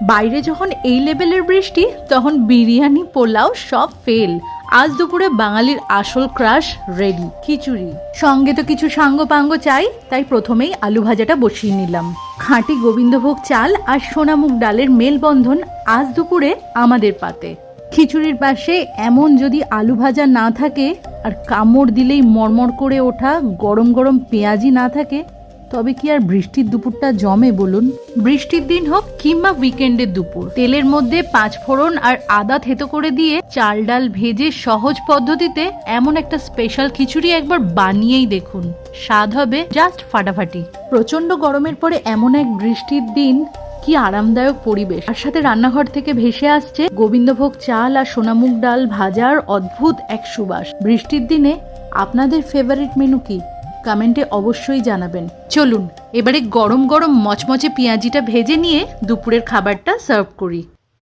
বাইরে যখন এই লেভেলের বৃষ্টি তখন বিরিয়ানি পোলাও সব ফেল। আজ দুপুরে বাঙালির আসল ক্রাশ রেডি, খিচুড়ি। সঙ্গে তো কিছু সাঙ্গ চাই, তাই প্রথমেই আলু ভাজাটা বসিয়ে নিলাম। খাঁটি গোবিন্দভোগ চাল আর সোনামুগ ডালের মেলবন্ধন আজ দুপুরে আমাদের পাতে। খিচুড়ির পাশে এমন যদি আলু ভাজা না থাকে আর কামড় দিলেই মরমর করে ওঠা গরম গরম পেঁয়াজি না থাকে, তবে কি আর বৃষ্টির দুপুরটা জমে বলুন? বৃষ্টির দিন হোক কিংবা উইকেন্ডের দুপুর, তেলের মধ্যে 5 ফোড়ন আর আদা থেতো করে দিয়ে চাল ডাল ভেজে সহজ পদ্ধতিতে এমন একটা স্পেশাল খিচুড়ি একবার বানিয়েই দেখুন, স্বাদ হবে জাস্ট ফাটাফাটি। প্রচন্ড গরমের পরে এমন এক বৃষ্টির দিন, কি আরামদায়ক পরিবেশ, আর সাথে রান্নাঘর থেকে ভেসে আসছে গোবিন্দভোগ চাল আর সোনামুগ ডাল ভাজার অদ্ভুত এক সুবাস। বৃষ্টির দিনে আপনাদের ফেভারিট মেনু কি? কমেন্টে অবশ্যই জানাবেন। চলুন এবারে গরম গরম মচমচে পেঁয়াজিটা ভেজে নিয়ে দুপুরের খাবারটা সার্ভ করি।